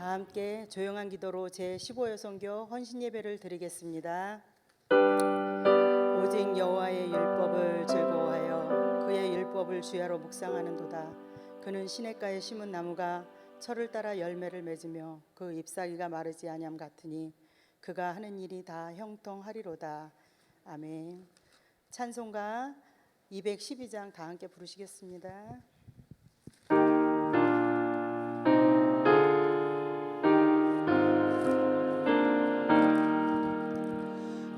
다 함께 조용한 기도로 제15여선교 헌신예배를 드리겠습니다. 오직 여호와의 율법을 즐거워하여 그의 율법을 주야로 묵상하는도다. 그는 시냇가에 심은 나무가 철을 따라 열매를 맺으며 그 잎사귀가 마르지 아니함 같으니 그가 하는 일이 다 형통하리로다. 아멘. 찬송가 212장 다 함께 부르시겠습니다.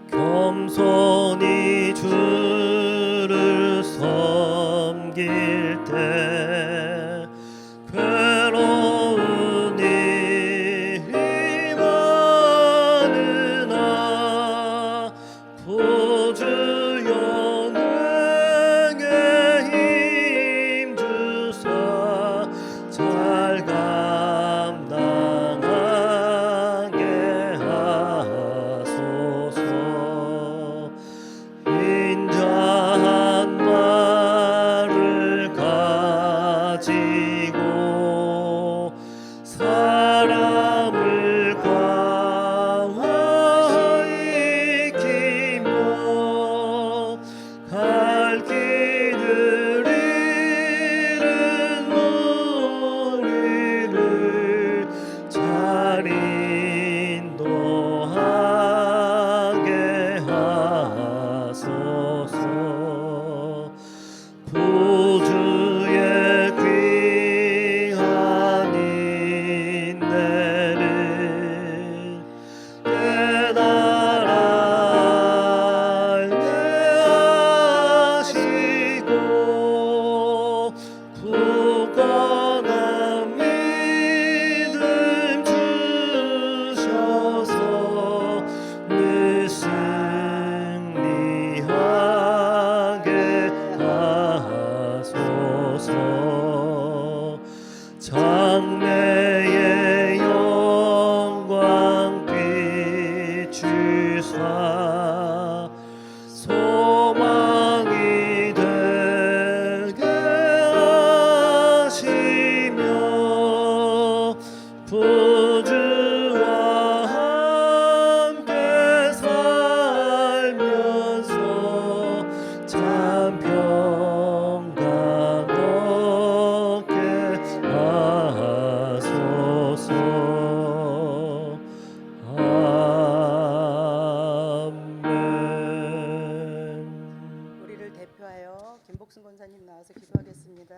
겸손히 주를 섬길 때 괴로운 일이 많으나 구주 영행에 힘주사 잘 감당하게 하소서. 인자한 말을 가지고 사람을 광화에 익히며 갈 길을 잃은 우리를 잘 인도하게 하소서. 구주의 귀한 인내를 깨달아 알게 하시고 굳건한 믿음 주셔서 늘 승리하게 하소서. 장래의 영광 비추사 소망이 되게 하시며 부주와 함께 살면서 참 평강 얻게 하소서. 아멘. 우리를 대표하여 김복순 권사님 나와서 기도하겠습니다.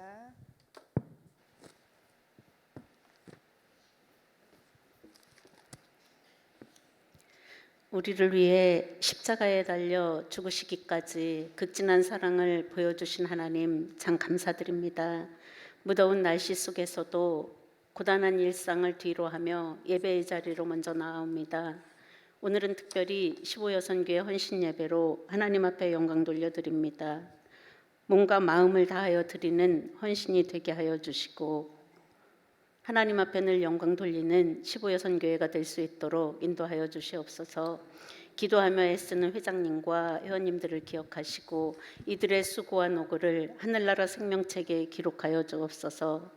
우리를 위해 십자가에 달려 죽으시기까지 극진한 사랑을 보여주신 하나님 참 감사드립니다. 무더운 날씨 속에서도 고단한 일상을 뒤로하며 예배의 자리로 먼저 나아옵니다. 오늘은 특별히 15여선교회 헌신 예배로 하나님 앞에 영광 돌려드립니다. 몸과 마음을 다하여 드리는 헌신이 되게 하여 주시고 하나님 앞에 늘 영광 돌리는 15여선교회가 될 수 있도록 인도하여 주시옵소서. 기도하며 애쓰는 회장님과 회원님들을 기억하시고 이들의 수고와 노고를 하늘나라 생명책에 기록하여 주옵소서.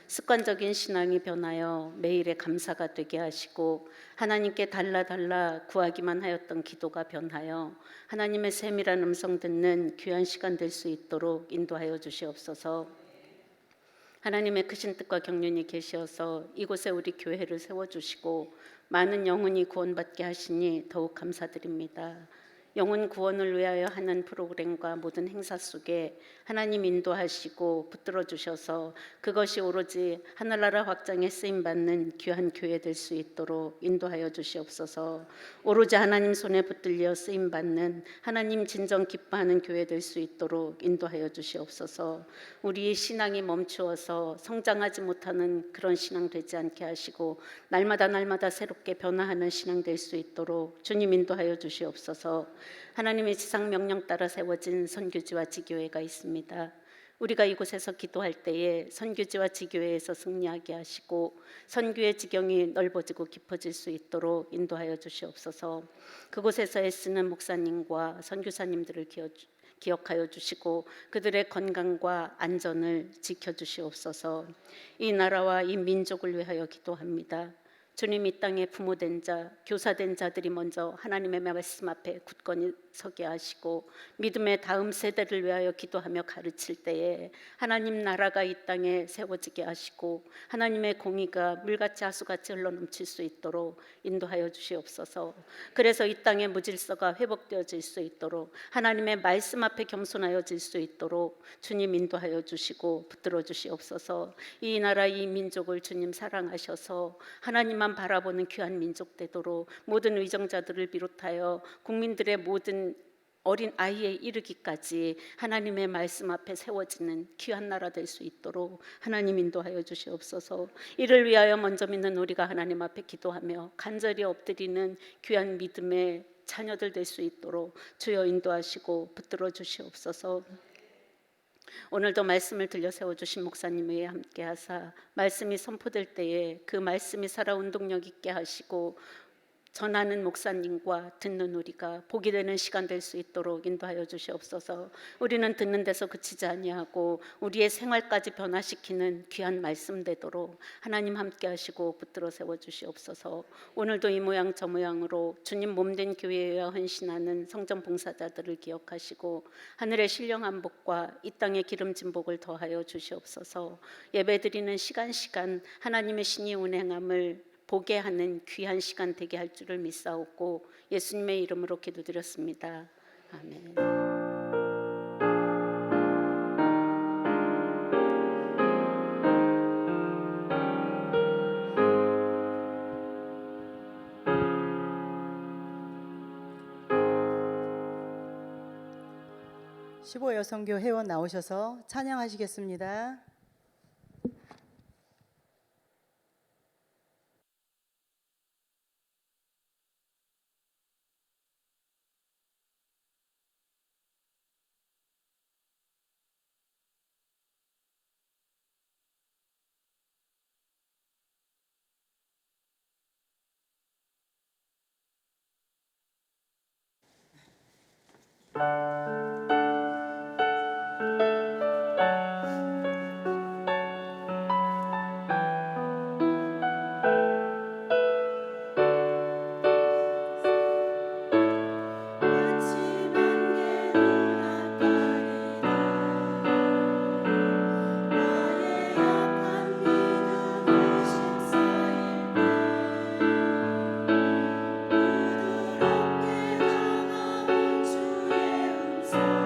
습관적인 신앙이 변하여 매일의 감사가 되게 하시고 하나님께 달라 구하기만 하였던 기도가 변하여 하나님의 세밀한 음성 듣는 귀한 시간 될 수 있도록 인도하여 주시옵소서. 하나님의 크신 뜻과 경륜이 계시어서 이곳에 우리 교회를 세워주시고 많은 영혼이 구원받게 하시니 더욱 감사드립니다. 영혼 구원을 위하여 하는 프로그램과 모든 행사 속에 하나님 인도하시고 붙들어 주셔서 그것이 오로지 하늘나라 확장에 쓰임받는 귀한 교회 될 수 있도록 인도하여 주시옵소서. 오로지 하나님 손에 붙들려 쓰임받는 하나님 진정 기뻐하는 교회 될 수 있도록 인도하여 주시옵소서. 우리의 신앙이 멈추어서 성장하지 못하는 그런 신앙 되지 않게 하시고 날마다 새롭게 변화하는 신앙 될 수 있도록 주님 인도하여 주시옵소서. 하나님의 지상 명령 따라 세워진 선교지와 지교회가 있습니다. 우리가 이곳에서 기도할 때에 선교지와 지교회에서 승리하게 하시고 선교의 지경이 넓어지고 깊어질 수 있도록 인도하여 주시옵소서. 그곳에서 애쓰는 목사님과 선교사님들을 기억하여 주시고 그들의 건강과 안전을 지켜주시옵소서. 이 나라와 이 민족을 위하여 기도합니다. 주님, 이 땅에 부모된 자, 교사된 자들이 먼저 하나님의 말씀 앞에 굳건히 서게 하시고 믿음의 다음 세대를 위하여 기도하며 가르칠 때에 하나님 나라가 이 땅에 세워지게 하시고 하나님의 공의가 물같이 하수같이 흘러넘칠 수 있도록 인도하여 주시옵소서. 그래서 이 땅의 무질서가 회복되어질 수 있도록 하나님의 말씀 앞에 겸손하여질 수 있도록 주님 인도하여 주시고 붙들어 주시옵소서. 이 나라 이 민족을 주님 사랑하셔서 하나님만 바라보는 귀한 민족 되도록 모든 위정자들을 비롯하여 국민들의 모든 어린 아이에 이르기까지 하나님의 말씀 앞에 세워지는 귀한 나라 될 수 있도록 하나님 인도하여 주시옵소서. 이를 위하여 먼저 믿는 우리가 하나님 앞에 기도하며 간절히 엎드리는 귀한 믿음의 자녀들 될 수 있도록 주여 인도하시고 붙들어 주시옵소서. 오늘도 말씀을 들려 세워주신 목사님에 함께 하사 말씀이 선포될 때에 그 말씀이 살아 운동력 있게 하시고 전하는 목사님과 듣는 우리가 복이 되는 시간 될 수 있도록 인도하여 주시옵소서. 우리는 듣는 데서 그치지 아니하고 우리의 생활까지 변화시키는 귀한 말씀 되도록 하나님 함께 하시고 붙들어 세워 주시옵소서. 오늘도 이 모양 저 모양으로 주님 몸된 교회에 헌신하는 성전 봉사자들을 기억하시고 하늘의 신령한 복과 이 땅의 기름진 복을 더하여 주시옵소서. 예배드리는 시간 하나님의 신이 운행함을 보게 하는 귀한 시간 되게 할 줄을 믿사옵고 예수님의 이름으로 기도드렸습니다. 아멘. (15) 여성교 회원 나오셔서 찬양하시겠습니다. 부드럽게 다가온 주의 음성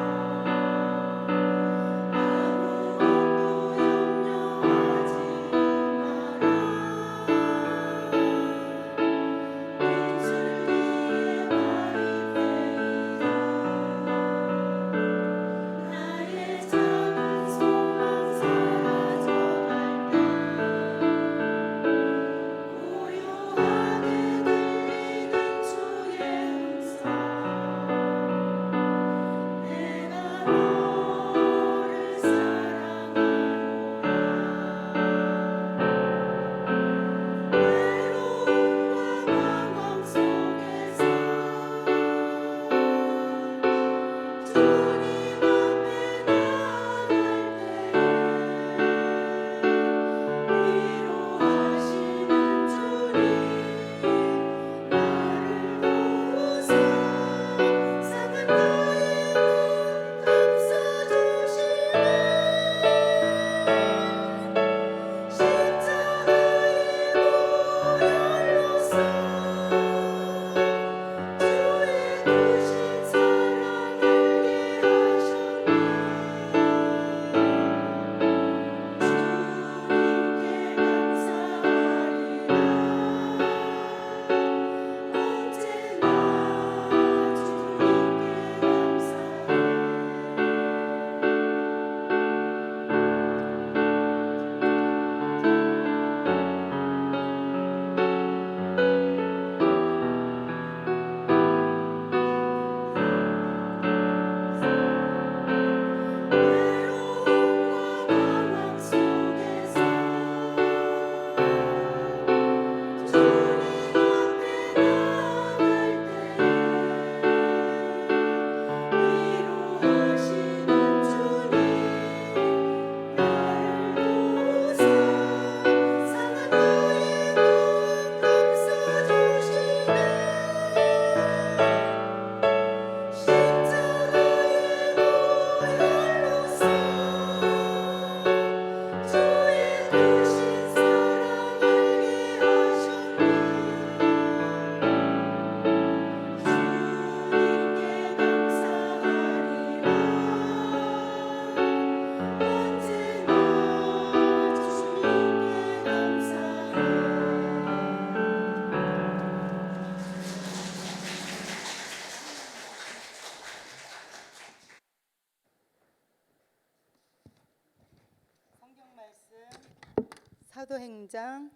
사도행전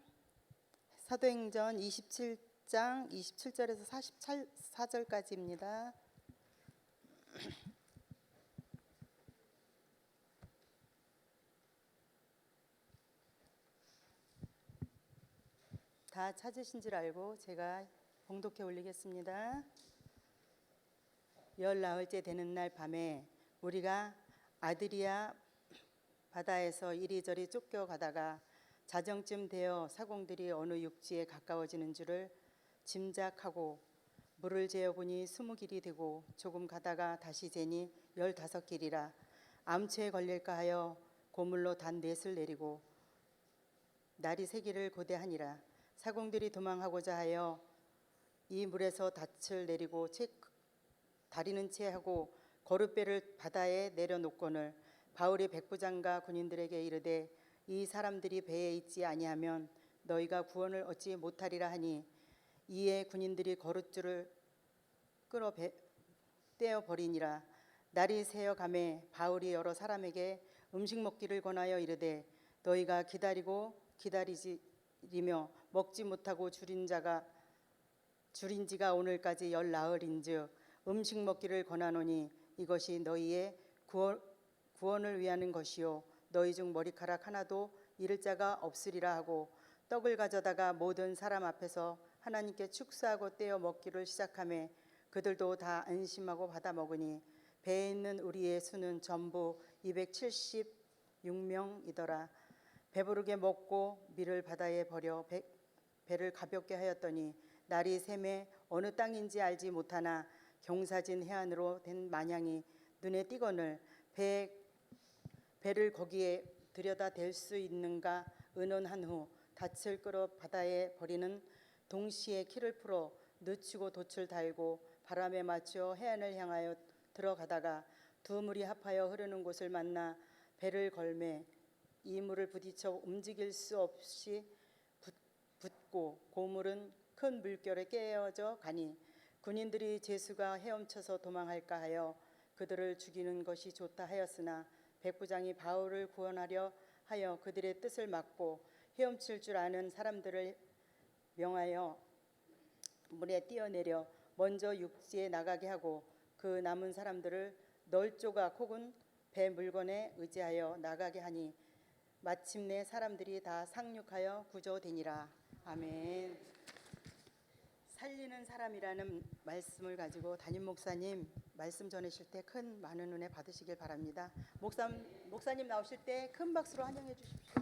27장 27절에서 44절까지입니다. 다 찾으신 줄 알고 제가 봉독해 올리겠습니다. 열 나흘째 되는 날 밤에 우리가 아드리아 바다에서 이리저리 쫓겨가다가 자정쯤 되어 사공들이 어느 육지에 가까워지는 줄을 짐작하고 물을 재어보니 20길이 되고 조금 가다가 다시 재니 15길이라 암초에 걸릴까 하여 고물로 단 넷을 내리고 날이 새기를 고대하니라. 사공들이 도망하고자 하여 이 물에서 닻을 내리고 다리는 채 하고 거룻배를 바다에 내려놓거늘 바울이 백부장과 군인들에게 이르되 이 사람들이 배에 있지 아니하면 너희가 구원을 얻지 못하리라 하니 이에 군인들이 거룻줄을 끌어 떼어 버리니라. 날이 새어 가매 바울이 여러 사람에게 음식 먹기를 권하여 이르되 너희가 기다리며 먹지 못하고 줄인 지가 오늘까지 열 나흘인즉 음식 먹기를 권하노니 이것이 너희의 구원을 위하는 것이요 너희 중 머리카락 하나도 잃을 자가 없으리라 하고 떡을 가져다가 모든 사람 앞에서 하나님께 축사하고 떼어 먹기를 시작하매 그들도 다 안심하고 받아 먹으니 배에 있는 우리의 수는 전부 276명이더라. 배부르게 먹고 밀을 바다에 버려 배를 가볍게 하였더니 날이 새매 어느 땅인지 알지 못하나 경사진 해안으로 된 마냥이 눈에 띄거늘 배를 거기에 들여다 댈 수 있는가 의논한 후 닻을 끌어 바다에 버리는 동시에 키를 풀어 늦추고 돛을 달고 바람에 맞추어 해안을 향하여 들어가다가 두 물이 합하여 흐르는 곳을 만나 배를 걸매 이 물을 부딪혀 움직일 수 없이 붙고 고물은 큰 물결에 깨어져 가니 군인들이 제수가 헤엄쳐서 도망할까 하여 그들을 죽이는 것이 좋다 하였으나 백부장이 바울을 구원하려 하여 그들의 뜻을 막고 헤엄칠 줄 아는 사람들을 명하여 물에 뛰어내려 먼저 육지에 나가게 하고 그 남은 사람들을 널조각 혹은 배 물건에 의지하여 나가게 하니 마침내 사람들이 다 상륙하여 구조되니라. 아멘. 살리는 사람이라는 말씀을 가지고 담임 목사님 말씀 전하실 때 큰 많은 은혜 받으시길 바랍니다. 목사님 나오실 때 큰 박수로 환영해 주십시오.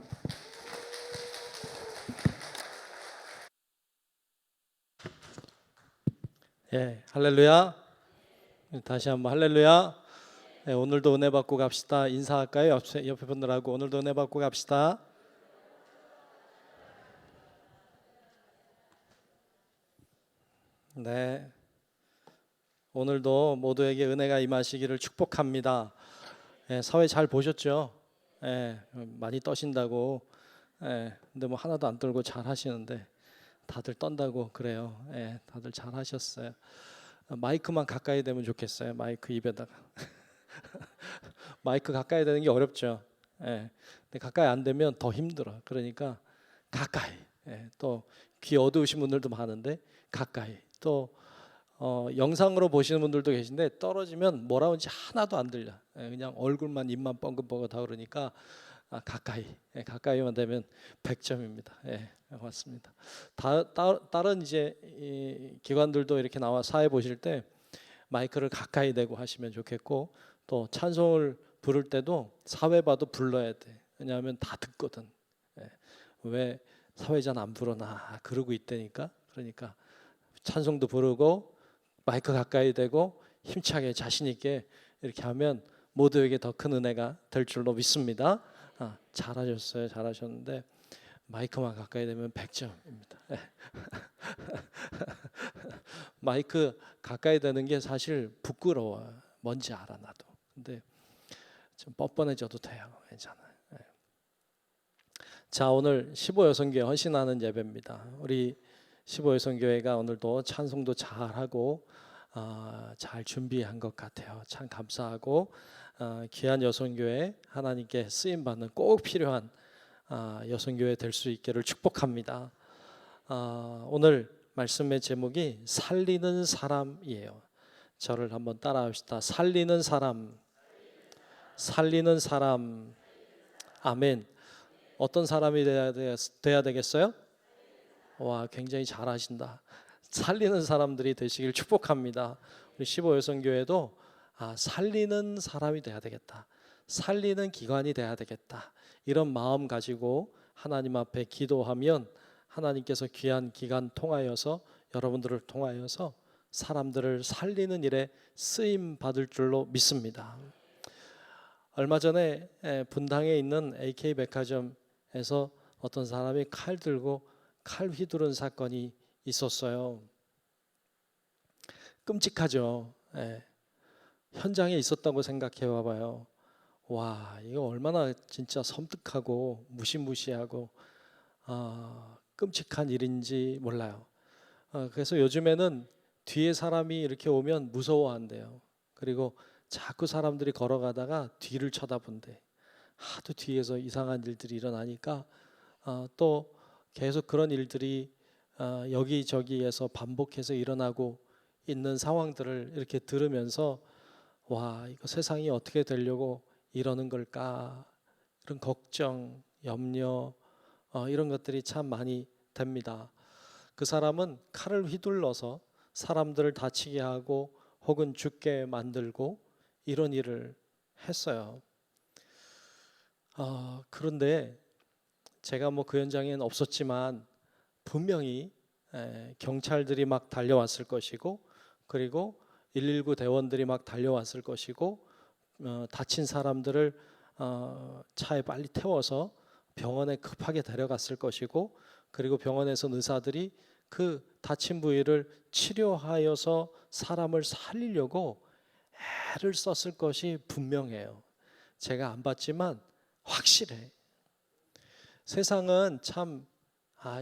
예, 할렐루야. 다시 한번 할렐루야. 예, 오늘도 은혜 받고 갑시다. 인사할까요? 옆에 분들하고 오늘도 은혜 받고 갑시다. 네, 오늘도 모두에게 은혜가 임하시기를 축복합니다. 예, 사회 잘 보셨죠? 예, 많이 떠신다고. 예, 근데 뭐 하나도 안 떨고 잘 하시는데 다들 떤다고 그래요. 예, 다들 잘 하셨어요. 마이크만 가까이 되면 좋겠어요. 마이크 입에다가. 마이크 가까이 되는 게 어렵죠. 예, 근데 가까이 안 되면 더 힘들어. 그러니까 가까이. 예, 또 귀 어두우신 분들도 많은데 가까이. 또 영상으로 보시는 분들도 계신데 떨어지면 뭐라 하는지 하나도 안 들려. 예, 그냥 얼굴만 입만 뻥긋뻥긋하고 그러니까 가까이. 예, 가까이만 되면 100점입니다. 예, 맞습니다. 다른 이제 이 기관들도 이렇게 나와 사회 보실 때 마이크를 가까이 대고 하시면 좋겠고 또 찬송을 부를 때도 사회봐도 불러야 돼. 왜냐하면 다 듣거든. 예, 왜 사회자는 안 부르나 그러고 있다니까. 그러니까 찬송도 부르고 마이크 가까이 대고 힘차게 자신 있게 이렇게 하면 모두에게 더 큰 은혜가 될 줄로 믿습니다. 잘하셨어요. 잘하셨는데 마이크만 가까이 되면 100점입니다. 마이크 가까이 되는 게 사실 부끄러워. 뭔지 알아 나도. 근데 좀 뻔뻔해져도 돼요. 괜찮아요. 자, 오늘 15여성교회 헌신하는 예배입니다. 우리 15여성교회가 오늘도 찬송도 잘하고 잘 준비한 것 같아요. 참 감사하고 귀한 여성교회 하나님께 쓰임받는 꼭 필요한 여성교회 될 수 있기를 축복합니다. 오늘 말씀의 제목이 살리는 사람이에요. 저를 한번 따라합시다. 살리는 사람, 살리는 사람. 아멘. 어떤 사람이 돼야 되겠어요? 와, 굉장히 잘하신다. 살리는 사람들이 되시길 축복합니다. 우리 15여성교회도 살리는 사람이 돼야 되겠다. 살리는 기관이 돼야 되겠다. 이런 마음 가지고 하나님 앞에 기도하면 하나님께서 귀한 기간 통하여서 여러분들을 통하여서 사람들을 살리는 일에 쓰임 받을 줄로 믿습니다. 얼마 전에 분당에 있는 AK 백화점에서 어떤 사람이 칼 들고 칼 휘두른 사건이 있었어요. 끔찍하죠. 현장에 있었다고 생각해 봐봐요. 와, 이거 얼마나 진짜 섬뜩하고 무시무시하고 끔찍한 일인지 몰라요. 그래서 요즘에는 뒤에 사람이 이렇게 오면 무서워한대요. 그리고 자꾸 사람들이 걸어가다가 뒤를 쳐다본대. 하도 뒤에서 이상한 일들이 일어나니까 또 계속 그런 일들이 여기저기에서 반복해서 일어나고 있는 상황들을 이렇게 들으면서 와, 이거 세상이 어떻게 되려고 이러는 걸까? 이런 걱정, 염려 이런 것들이 참 많이 됩니다. 그 사람은 칼을 휘둘러서 사람들을 다치게 하고 혹은 죽게 만들고 이런 일을 했어요. 그런데 제가 뭐 그 현장에는 없었지만 분명히 경찰들이 막 달려왔을 것이고 그리고 119 대원들이 막 달려왔을 것이고 다친 사람들을 차에 빨리 태워서 병원에 급하게 데려갔을 것이고 그리고 병원에서 의사들이 그 다친 부위를 치료하여서 사람을 살리려고 애를 썼을 것이 분명해요. 제가 안 봤지만 확실해. 세상은 참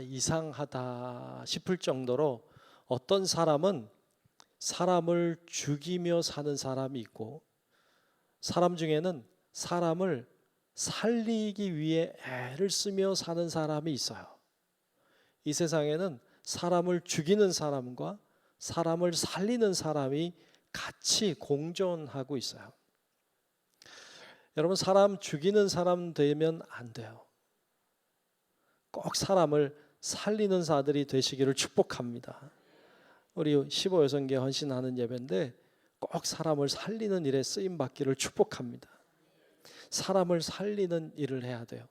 이상하다 싶을 정도로 어떤 사람은 사람을 죽이며 사는 사람이 있고 사람 중에는 사람을 살리기 위해 애를 쓰며 사는 사람이 있어요. 이 세상에는 사람을 죽이는 사람과 사람을 살리는 사람이 같이 공존하고 있어요. 여러분, 사람 죽이는 사람 되면 안 돼요. 꼭 사람을 살리는 자들이 되시기를 축복합니다. 우리 15여성교회 헌신하는 예배인데 꼭 사람을 살리는 일에 쓰임 받기를 축복합니다. 사람을 살리는 일을 해야 돼요.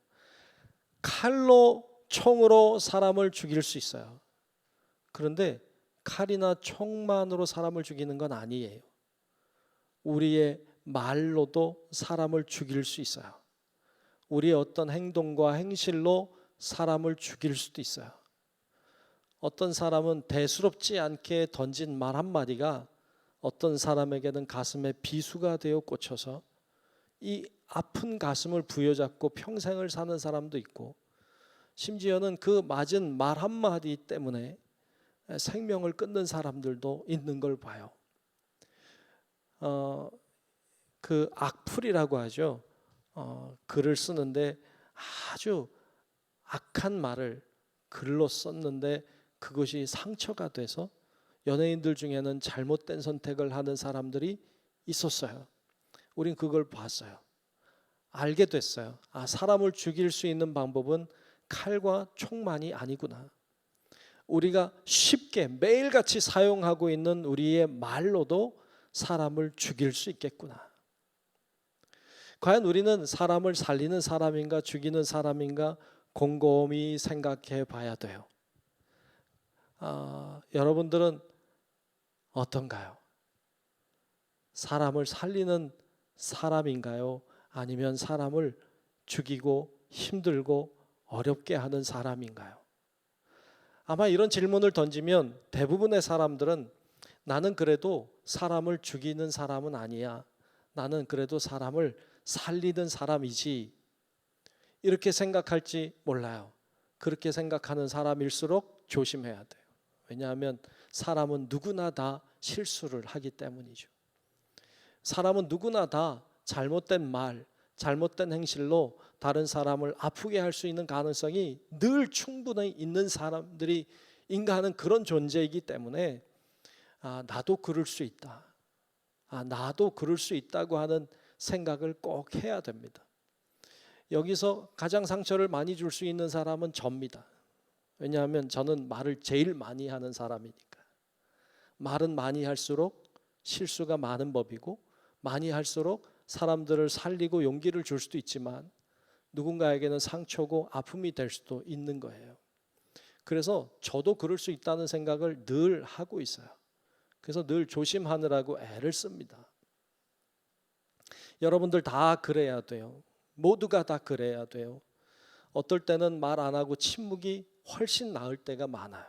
칼로 총으로 사람을 죽일 수 있어요. 그런데 칼이나 총만으로 사람을 죽이는 건 아니에요. 우리의 말로도 사람을 죽일 수 있어요. 우리의 어떤 행동과 행실로 사람을 죽일 수도 있어요. 어떤 사람은 대수롭지 않게 던진 말 한마디가 어떤 사람에게는 가슴에 비수가 되어 꽂혀서 이 아픈 가슴을 부여잡고 평생을 사는 사람도 있고 심지어는 그 맞은 말 한마디 때문에 생명을 끊는 사람들도 있는 걸 봐요. 그 악플이라고 하죠. 글을 쓰는데 아주 악한 말을 글로 썼는데 그것이 상처가 돼서 연예인들 중에는 잘못된 선택을 하는 사람들이 있었어요. 우린 그걸 봤어요. 알게 됐어요. 사람을 죽일 수 있는 방법은 칼과 총만이 아니구나. 우리가 쉽게 매일같이 사용하고 있는 우리의 말로도 사람을 죽일 수 있겠구나. 과연 우리는 사람을 살리는 사람인가 죽이는 사람인가 곰곰이 생각해 봐야 돼요. 여러분들은 어떤가요? 사람을 살리는 사람인가요? 아니면 사람을 죽이고 힘들고 어렵게 하는 사람인가요? 아마 이런 질문을 던지면 대부분의 사람들은 나는 그래도 사람을 죽이는 사람은 아니야. 나는 그래도 사람을 살리는 사람이지. 이렇게 생각할지 몰라요. 그렇게 생각하는 사람일수록 조심해야 돼요. 왜냐하면 사람은 누구나 다 실수를 하기 때문이죠. 사람은 누구나 다 잘못된 말, 잘못된 행실로 다른 사람을 아프게 할 수 있는 가능성이 늘 충분히 있는 사람들이 인간은 그런 존재이기 때문에 나도 그럴 수 있다. 나도 그럴 수 있다고 하는 생각을 꼭 해야 됩니다. 여기서 가장 상처를 많이 줄 수 있는 사람은 접니다. 왜냐하면 저는 말을 제일 많이 하는 사람이니까. 말은 많이 할수록 실수가 많은 법이고, 많이 할수록 사람들을 살리고 용기를 줄 수도 있지만 누군가에게는 상처고 아픔이 될 수도 있는 거예요. 그래서 저도 그럴 수 있다는 생각을 늘 하고 있어요. 그래서 늘 조심하느라고 애를 씁니다. 여러분들 다 그래야 돼요. 모두가 다 그래야 돼요. 어떨 때는 말 안 하고 침묵이 훨씬 나을 때가 많아요.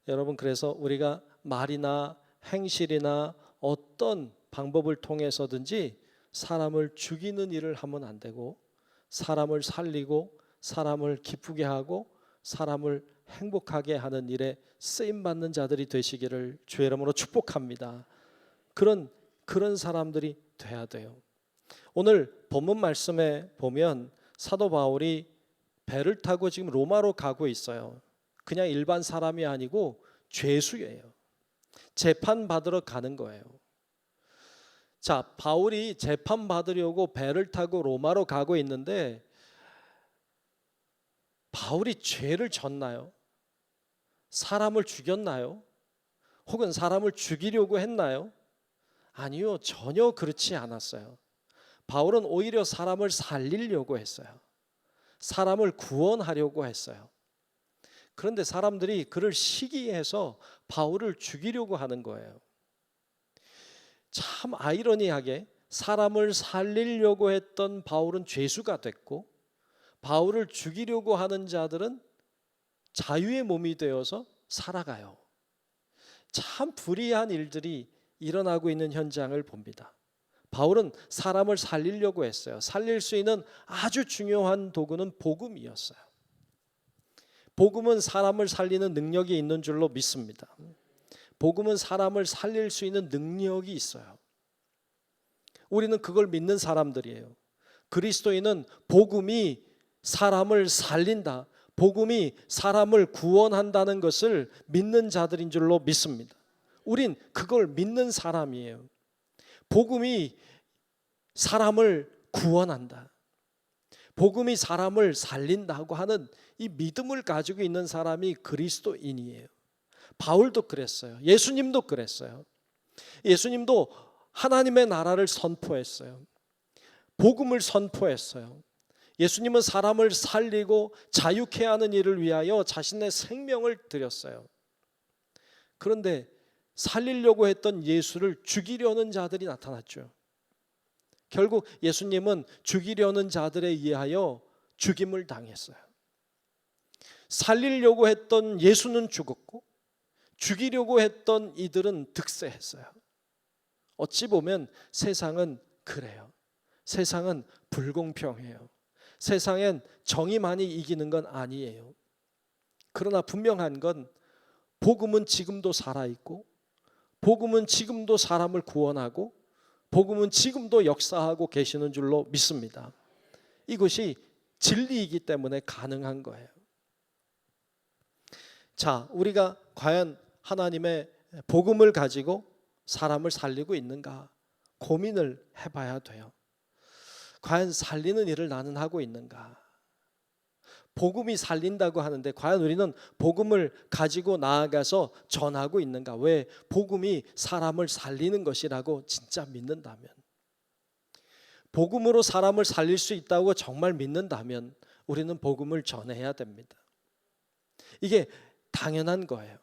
여러분, 그래서 우리가 말이나 행실이나 어떤 방법을 통해서든지 사람을 죽이는 일을 하면 안 되고, 사람을 살리고 사람을 기쁘게 하고 사람을 행복하게 하는 일에 쓰임받는 자들이 되시기를 주의 이름으로 축복합니다. 그런 사람들이 돼야 돼요. 오늘 본문 말씀에 보면 사도 바울이 배를 타고 지금 로마로 가고 있어요. 그냥 일반 사람이 아니고 죄수예요. 재판 받으러 가는 거예요. 자, 바울이 재판 받으려고 배를 타고 로마로 가고 있는데 바울이 죄를 졌나요? 사람을 죽였나요? 혹은 사람을 죽이려고 했나요? 아니요, 전혀 그렇지 않았어요. 바울은 오히려 사람을 살리려고 했어요. 사람을 구원하려고 했어요. 그런데 사람들이 그를 시기해서 바울을 죽이려고 하는 거예요. 참 아이러니하게 사람을 살리려고 했던 바울은 죄수가 됐고, 바울을 죽이려고 하는 자들은 자유의 몸이 되어서 살아가요. 참 불의한 일들이 일어나고 있는 현장을 봅니다. 바울은 사람을 살리려고 했어요. 살릴 수 있는 아주 중요한 도구는 복음이었어요. 복음은 사람을 살리는 능력이 있는 줄로 믿습니다. 복음은 사람을 살릴 수 있는 능력이 있어요. 우리는 그걸 믿는 사람들이에요. 그리스도인은 복음이 사람을 살린다, 복음이 사람을 구원한다는 것을 믿는 자들인 줄로 믿습니다. 우린 그걸 믿는 사람이에요. 복음이 사람을 구원한다, 복음이 사람을 살린다고 하는 이 믿음을 가지고 있는 사람이 그리스도인이에요. 바울도 그랬어요. 예수님도 그랬어요. 예수님도 하나님의 나라를 선포했어요. 복음을 선포했어요. 예수님은 사람을 살리고 자유케 하는 일을 위하여 자신의 생명을 드렸어요. 그런데 살리려고 했던 예수를 죽이려는 자들이 나타났죠. 결국 예수님은 죽이려는 자들에 의하여 죽임을 당했어요. 살리려고 했던 예수는 죽었고 죽이려고 했던 이들은 득세했어요. 어찌 보면 세상은 그래요. 세상은 불공평해요. 세상엔 정의만이 이기는 건 아니에요. 그러나 분명한 건 복음은 지금도 살아있고, 복음은 지금도 사람을 구원하고, 복음은 지금도 역사하고 계시는 줄로 믿습니다. 이것이 진리이기 때문에 가능한 거예요. 자, 우리가 과연 하나님의 복음을 가지고 사람을 살리고 있는가 고민을 해봐야 돼요. 과연 살리는 일을 나는 하고 있는가? 복음이 살린다고 하는데 과연 우리는 복음을 가지고 나아가서 전하고 있는가? 왜? 복음이 사람을 살리는 것이라고 진짜 믿는다면, 복음으로 사람을 살릴 수 있다고 정말 믿는다면 우리는 복음을 전해야 됩니다. 이게 당연한 거예요.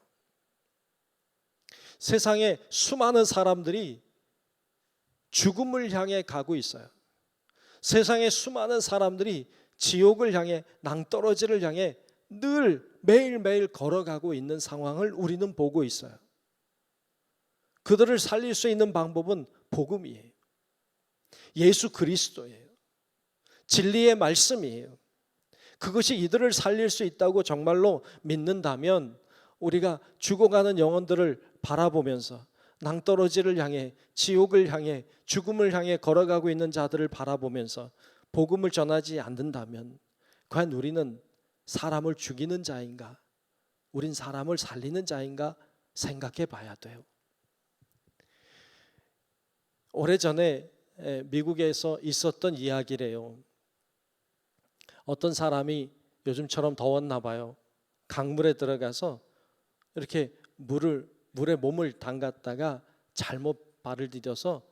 세상에 수많은 사람들이 죽음을 향해 가고 있어요. 세상에 수많은 사람들이 지옥을 향해, 낭떠러지를 향해 늘 매일매일 걸어가고 있는 상황을 우리는 보고 있어요. 그들을 살릴 수 있는 방법은 복음이에요. 예수 그리스도예요. 진리의 말씀이에요. 그것이 이들을 살릴 수 있다고 정말로 믿는다면 우리가 죽어가는 영혼들을 바라보면서, 낭떠러지를 향해, 지옥을 향해, 죽음을 향해 걸어가고 있는 자들을 바라보면서 복음을 전하지 않는다면 과연 우리는 사람을 죽이는 자인가? 우린 사람을 살리는 자인가? 생각해 봐야 돼요. 오래전에 미국에서 있었던 이야기래요. 어떤 사람이 요즘처럼 더웠나 봐요. 강물에 들어가서 이렇게 물에 몸을 담갔다가 잘못 발을 디뎌서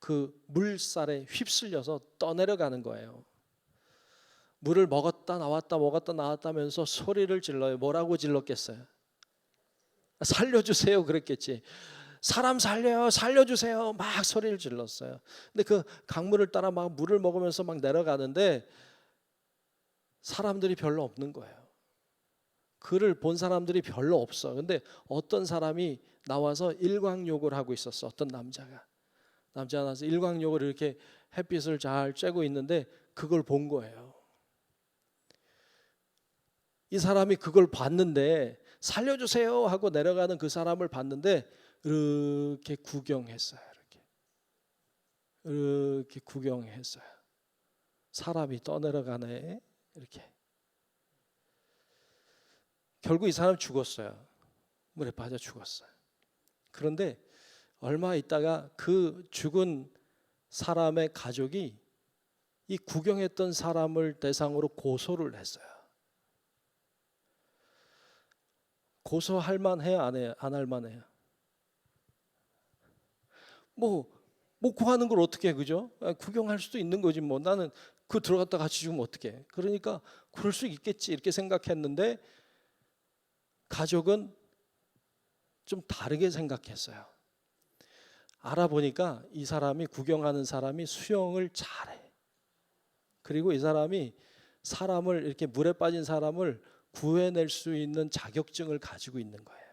그 물살에 휩쓸려서 떠내려가는 거예요. 물을 먹었다 나왔다 먹었다 나왔다 하면서 소리를 질러요. 뭐라고 질렀겠어요? 살려주세요 그랬겠지. 사람 살려요, 살려주세요 막 소리를 질렀어요. 근데 그 강물을 따라 막 물을 먹으면서 막 내려가는데 사람들이 별로 없는 거예요. 그를 본 사람들이 별로 없어. 근데 어떤 사람이 나와서 일광욕을 하고 있었어. 어떤 남자가 나와서 일광욕을 이렇게 햇빛을 잘 쬐고 있는데 그걸 본 거예요. 이 사람이 그걸 봤는데 살려주세요 하고 내려가는 그 사람을 봤는데 이렇게 구경했어요. 이렇게 구경했어요. 사람이 떠내려가네. 이렇게. 결국 이 사람 죽었어요. 물에 빠져 죽었어요. 그런데 얼마 있다가 그 죽은 사람의 가족이 이 구경했던 사람을 대상으로 고소를 했어요. 고소할 만해요, 안 할 만해요? 뭐 구하는 걸 어떻게 해, 그죠? 구경할 수도 있는 거지 뭐. 나는 그 들어갔다 같이 죽으면 어떡해. 그러니까 그럴 수 있겠지 이렇게 생각했는데 가족은 좀 다르게 생각했어요. 알아보니까 이 사람이 구경하는 사람이 수영을 잘해. 그리고 이 사람이 사람을 이렇게 물에 빠진 사람을 구해낼 수 있는 자격증을 가지고 있는 거예요.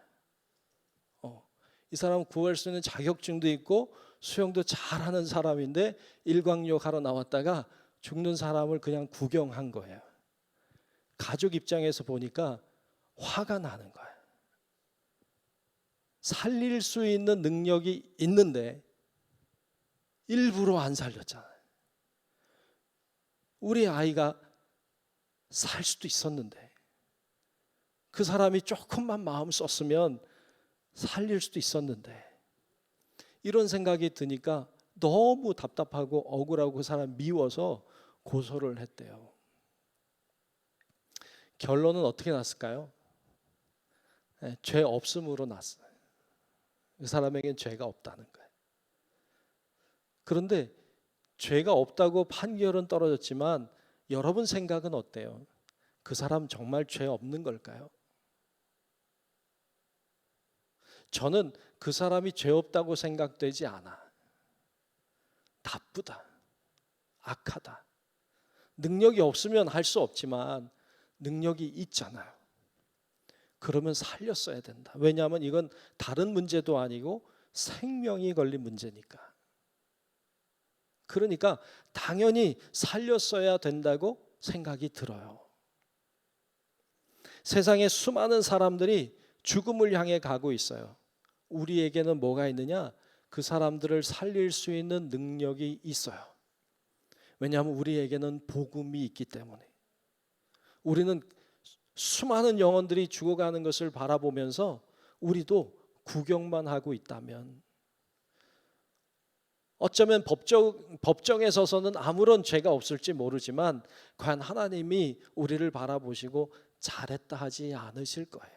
이 사람은 구할 수 있는 자격증도 있고 수영도 잘하는 사람인데 일광욕 하러 나왔다가 죽는 사람을 그냥 구경한 거예요. 가족 입장에서 보니까 화가 나는 거예요. 살릴 수 있는 능력이 있는데 일부러 안 살렸잖아요. 우리 아이가 살 수도 있었는데 그 사람이 조금만 마음 썼으면 살릴 수도 있었는데 이런 생각이 드니까 너무 답답하고 억울하고 그 사람 미워서 고소를 했대요. 결론은 어떻게 났을까요? 죄 없음으로 났어요. 그 사람에겐 죄가 없다는 거예요. 그런데 죄가 없다고 판결은 떨어졌지만 여러분 생각은 어때요? 그 사람 정말 죄 없는 걸까요? 저는 그 사람이 죄 없다고 생각되지 않아. 나쁘다, 악하다. 능력이 없으면 할 수 없지만 능력이 있잖아요. 그러면 살렸어야 된다. 왜냐하면 이건 다른 문제도 아니고 생명이 걸린 문제니까. 그러니까 당연히 살렸어야 된다고 생각이 들어요. 세상에 수많은 사람들이 죽음을 향해 가고 있어요. 우리에게는 뭐가 있느냐? 그 사람들을 살릴 수 있는 능력이 있어요. 왜냐하면 우리에게는 복음이 있기 때문에. 우리는 수많은 영혼들이 죽어가는 것을 바라보면서 우리도 구경만 하고 있다면 어쩌면 법정에 서서는 아무런 죄가 없을지 모르지만 과연 하나님이 우리를 바라보시고 잘했다 하지 않으실 거예요.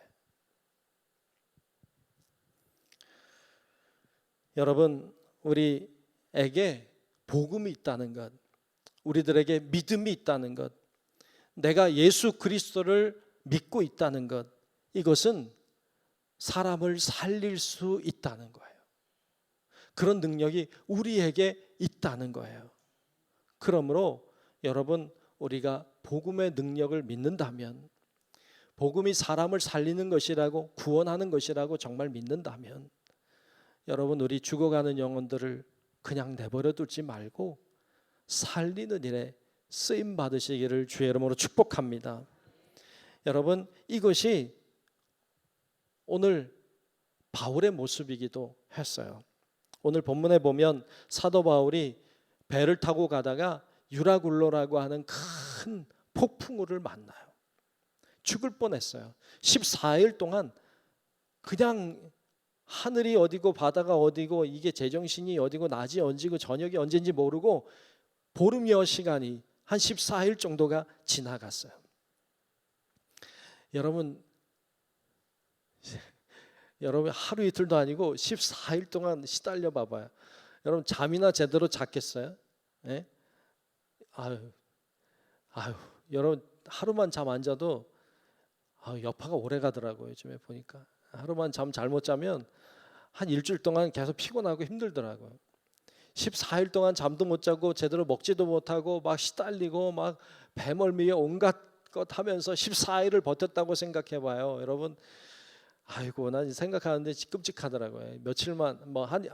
여러분, 우리에게 복음이 있다는 것, 우리들에게 믿음이 있다는 것, 내가 예수 그리스도를 믿고 있다는 것, 이것은 사람을 살릴 수 있다는 거예요. 그런 능력이 우리에게 있다는 거예요. 그러므로 여러분, 우리가 복음의 능력을 믿는다면, 복음이 사람을 살리는 것이라고, 구원하는 것이라고 정말 믿는다면, 여러분, 우리 죽어가는 영혼들을 그냥 내버려 두지 말고 살리는 일에 쓰임 받으시기를 주의 이름으로 축복합니다. 여러분, 이것이 오늘 바울의 모습이기도 했어요. 오늘 본문에 보면 사도 바울이 배를 타고 가다가 유라굴로라고 하는 큰 폭풍우를 만나요. 죽을 뻔했어요. 14일 동안 그냥 하늘이 어디고 바다가 어디고 이게 제정신이 어디고 낮이 언제고 저녁이 언제인지 모르고 보름여 시간이 한 14일 정도가 지나갔어요. 여러분 하루 이틀도 아니고 14일 동안 시달려 봐봐요. 여러분 잠이나 제대로 잤겠어요? 예? 아유, 여러분 하루만 잠 안 자도 여파가 오래 가더라고요. 요즘에 보니까 하루만 잠 잘못 자면 한 일주일 동안 계속 피곤하고 힘들더라고요. 14일 동안 잠도 못 자고 제대로 먹지도 못하고 막 시달리고 막 배멀미에 온갖 것 하면서 14일을 버텼다고 생각해 봐요. 여러분 아이고 난 생각하는데 끔찍하더라고요. 며칠만 뭐 한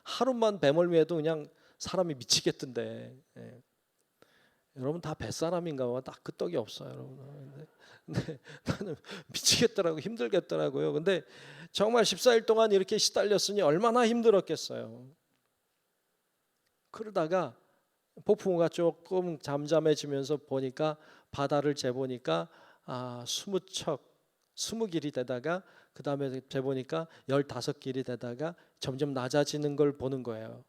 하루만 배멀미해도 그냥 사람이 미치겠던데. 예. 여러분 다 뱃사람인가 봐. 딱 그 떡이 없어요, 여러분. 근데 나는 미치겠더라고, 힘들겠더라고요. 근데 정말 14일 동안 이렇게 시달렸으니 얼마나 힘들었겠어요. 그러다가 폭풍우가 조금 잠잠해지면서 보니까 바다를 재보니까 20길이 되다가 그 다음에 재보니까 15길이 되다가 점점 낮아지는 걸 보는 거예요.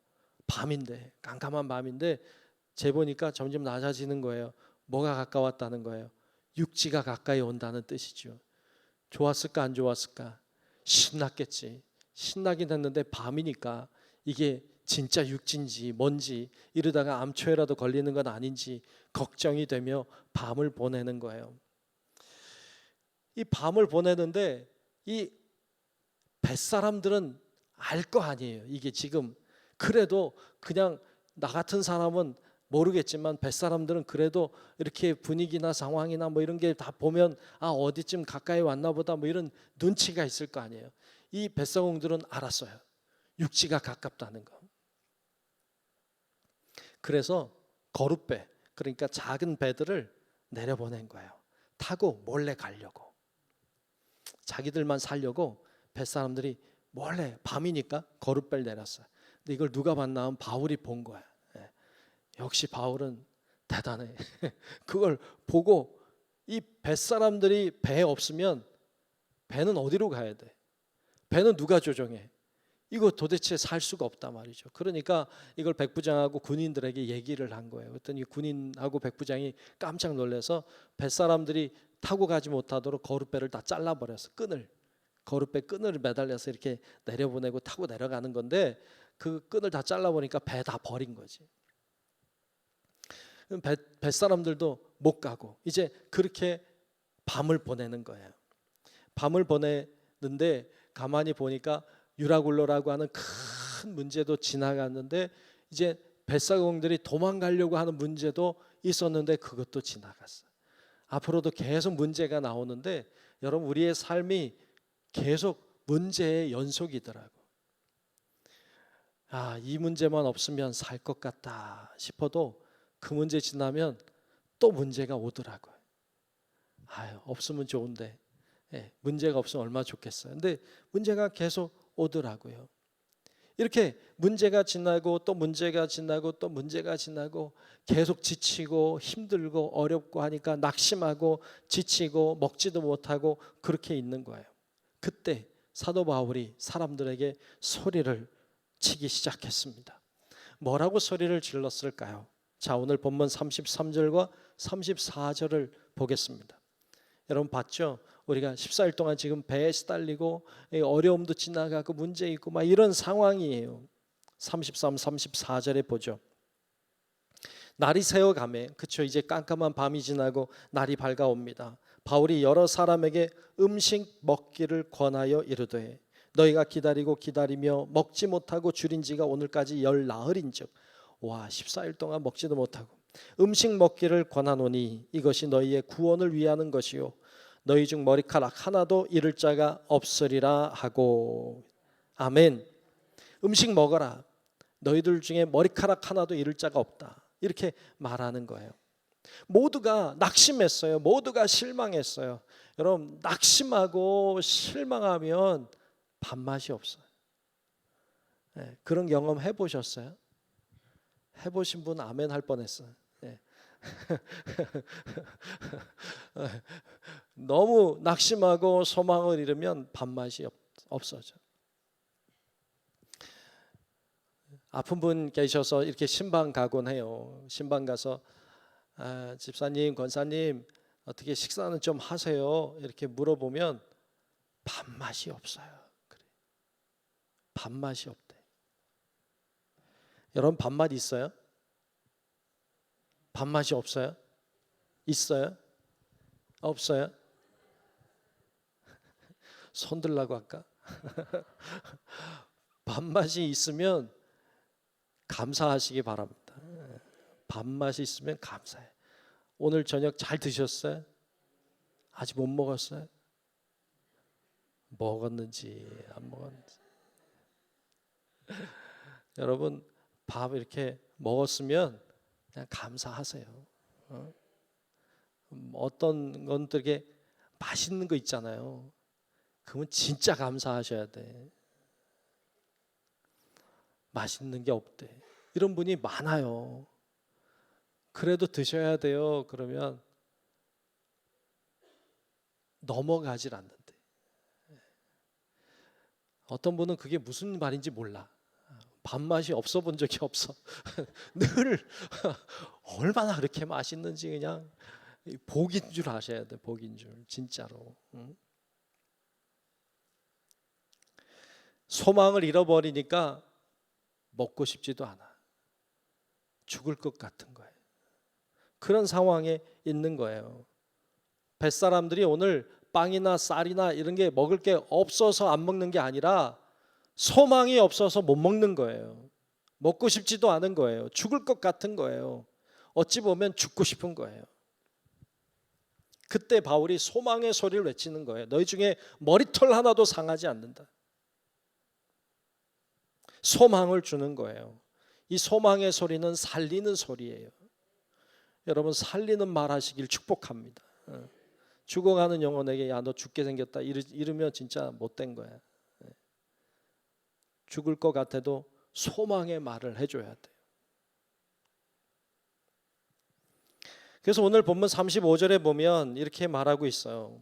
밤인데 깜깜한 밤인데 재보니까 점점 낮아지는 거예요. 뭐가 가까웠다는 거예요? 육지가 가까이 온다는 뜻이죠. 좋았을까 안 좋았을까? 신났겠지. 신나긴 했는데 밤이니까 이게 진짜 육지인지 뭔지 이러다가 암초에라도 걸리는 건 아닌지 걱정이 되며 밤을 보내는 거예요. 이 밤을 보내는데 이 뱃사람들은 알 거 아니에요. 이게 지금 그래도 그냥 나 같은 사람은 모르겠지만 뱃사람들은 그래도 이렇게 분위기나 상황이나 뭐 이런 게 다 보면 어디쯤 가까이 왔나 보다 뭐 이런 눈치가 있을 거 아니에요. 이 뱃사공들은 알았어요. 육지가 가깝다는 거. 그래서 거룻배, 그러니까 작은 배들을 내려보낸 거예요. 타고 몰래 가려고. 자기들만 살려고 뱃사람들이 몰래 밤이니까 거룻배를 내렸어요. 근데 이걸 누가 봤나 하면 바울이 본 거야. 역시 바울은 대단해. 그걸 보고 이 뱃사람들이 배에 없으면 배는 어디로 가야 돼? 배는 누가 조종해? 이거 도대체 살 수가 없단 말이죠. 그러니까 이걸 백부장하고 군인들에게 얘기를 한 거예요. 그랬더니 군인하고 백부장이 깜짝 놀라서 뱃사람들이 타고 가지 못하도록 거룻배를 다 잘라버렸어. 거룻배 끈을 매달려서 이렇게 내려보내고 타고 내려가는 건데 그 끈을 다 잘라보니까 배 다 버린 거지. 뱃사람들도 못 가고 이제 그렇게 밤을 보내는 거예요. 밤을 보내는데 가만히 보니까 유라굴로라고 하는 큰 문제도 지나갔는데 이제 뱃사공들이 도망가려고 하는 문제도 있었는데 그것도 지나갔어요. 앞으로도 계속 문제가 나오는데 여러분 우리의 삶이 계속 문제의 연속이더라고. 이 문제만 없으면 살 것 같다 싶어도 그 문제 지나면 또 문제가 오더라고요. 없으면 좋은데 문제가 없으면 얼마나 좋겠어요. 근데 문제가 계속 오더라고요. 이렇게 문제가 지나고 또 문제가 지나고 또 문제가 지나고 계속 지치고 힘들고 어렵고 하니까 낙심하고 지치고 먹지도 못하고 그렇게 있는 거예요. 그때 사도 바울이 사람들에게 소리를 치기 시작했습니다. 뭐라고 소리를 질렀을까요? 자, 오늘 본문 33절과 34절을 보겠습니다. 여러분 봤죠? 우리가 14일 동안 지금 배에 시달리고 어려움도 지나가고 문제 있고 막 이런 상황이에요. 33, 34절에 보죠. 날이 새어가매, 그쵸, 이제 깜깜한 밤이 지나고 날이 밝아옵니다. 바울이 여러 사람에게 음식 먹기를 권하여 이르되 너희가 기다리고 기다리며 먹지 못하고 줄인 지가 오늘까지 열 나흘인즉 14일 동안 먹지도 못하고 음식 먹기를 권하노니 이것이 너희의 구원을 위하는 것이요 너희 중 머리카락 하나도 잃을 자가 없으리라 하고. 아멘. 음식 먹어라. 너희들 중에 머리카락 하나도 잃을 자가 없다. 이렇게 말하는 거예요. 모두가 낙심했어요. 모두가 실망했어요. 여러분 낙심하고 실망하면 밥맛이 없어요. 그런 경험 해보셨어요? 해보신 분 아멘 할 뻔했어요. 예. 너무 낙심하고 소망을 잃으면 밥맛이 없어져. 아픈 분 계셔서 이렇게 신방 가곤 해요. 신방 가서 집사님, 권사님 어떻게 식사는 좀 하세요? 이렇게 물어보면 밥맛이 없어요. 그래. 밥맛이 없대. 여러분 밥맛 있어요? 밥맛이 없어요? 있어요? 없어요? 손 들라고 할까? 밥맛이 있으면 감사하시기 바랍니다. 밥맛이 있으면 감사해. 오늘 저녁 잘 드셨어요? 아직 못 먹었어요? 먹었는지 안 먹었는지. 여러분 밥 이렇게 먹었으면 그냥 감사하세요. 어떤 건 되게 맛있는 거 있잖아요. 그러면 진짜 감사하셔야 돼. 맛있는 게 없대. 이런 분이 많아요. 그래도 드셔야 돼요. 그러면 넘어가질 않는데. 어떤 분은 그게 무슨 말인지 몰라. 밥맛이 없어 본 적이 없어. 늘 얼마나 그렇게 맛있는지 그냥 복인 줄 아셔야 돼. 복인 줄 진짜로. 소망을 잃어버리니까 먹고 싶지도 않아. 죽을 것 같은 거예요. 그런 상황에 있는 거예요. 뱃사람들이 오늘 빵이나 쌀이나 이런 게 먹을 게 없어서 안 먹는 게 아니라 소망이 없어서 못 먹는 거예요. 먹고 싶지도 않은 거예요. 죽을 것 같은 거예요. 어찌 보면 죽고 싶은 거예요. 그때 바울이 소망의 소리를 외치는 거예요. 너희 중에 머리털 하나도 상하지 않는다. 소망을 주는 거예요. 이 소망의 소리는 살리는 소리예요. 여러분 살리는 말 하시길 축복합니다. 죽어가는 영혼에게 야 너 죽게 생겼다 이러면 진짜 못된 거야. 죽을 것 같아도 소망의 말을 해줘야 돼요. 그래서 오늘 본문 35절에 보면 이렇게 말하고 있어요.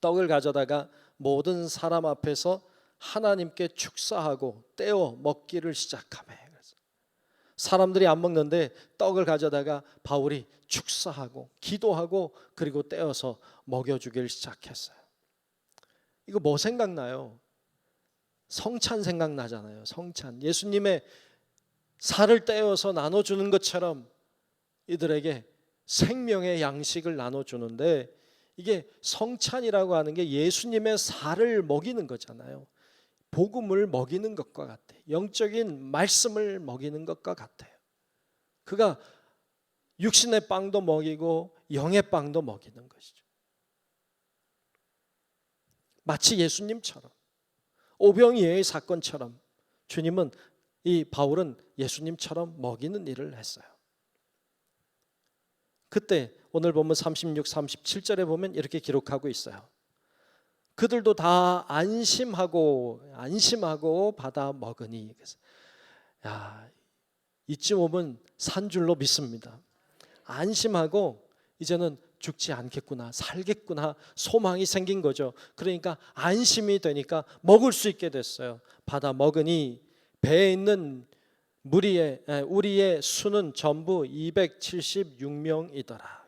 떡을 가져다가 모든 사람 앞에서 하나님께 축사하고 떼어 먹기를 시작하며, 사람들이 안 먹는데 떡을 가져다가 바울이 축사하고 기도하고 그리고 떼어서 먹여주기를 시작했어요. 이거 뭐 생각나요? 성찬 생각나잖아요. 성찬. 예수님의 살을 떼어서 나눠주는 것처럼 이들에게 생명의 양식을 나눠주는데, 이게 성찬이라고 하는 게 예수님의 살을 먹이는 거잖아요. 복음을 먹이는 것과 같아요. 영적인 말씀을 먹이는 것과 같아요. 그가 육신의 빵도 먹이고 영의 빵도 먹이는 것이죠. 마치 예수님처럼, 오병이어의 사건처럼 주님은, 이 바울은 예수님처럼 먹이는 일을 했어요. 그때 오늘 보면 36, 37절에 보면 이렇게 기록하고 있어요. 그들도 다 안심하고 받아 먹으니. 야, 이쯤 오면 산 줄로 믿습니다. 안심하고 이제는 죽지 않겠구나, 살겠구나, 소망이 생긴 거죠. 그러니까 안심이 되니까 먹을 수 있게 됐어요. 받아 먹으니 배에 있는 우리의 수는 전부 276명이더라.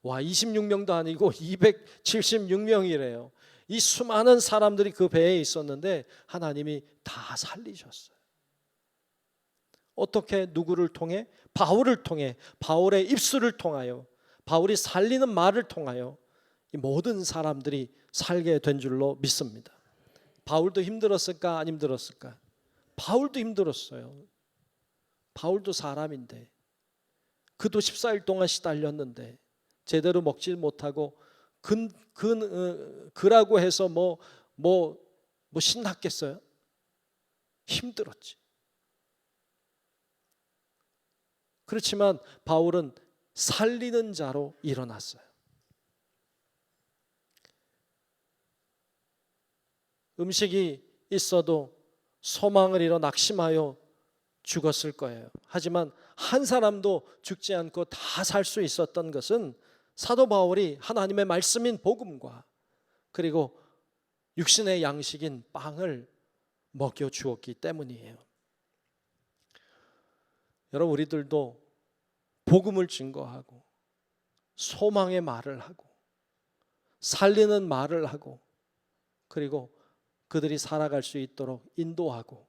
와, 26명도 아니고 276명이래요. 이 수많은 사람들이 그 배에 있었는데 하나님이 다 살리셨어요. 어떻게? 누구를 통해? 바울을 통해, 바울의 입술을 통하여, 바울이 살리는 말을 통하여 이 모든 사람들이 살게 된 줄로 믿습니다. 바울도 힘들었을까? 안 힘들었을까? 바울도 힘들었어요. 바울도 사람인데, 그도 14일 동안 시달렸는데 제대로 먹지 못하고 그라고 해서 뭐 신났겠어요? 힘들었지. 그렇지만 바울은 살리는 자로 일어났어요. 음식이 있어도 소망을 잃어 낙심하여 죽었을 거예요. 하지만 한 사람도 죽지 않고 다 살 수 있었던 것은 사도 바울이 하나님의 말씀인 복음과 그리고 육신의 양식인 빵을 먹여 주었기 때문이에요. 여러분, 우리들도 복음을 증거하고 소망의 말을 하고 살리는 말을 하고 그리고 그들이 살아갈 수 있도록 인도하고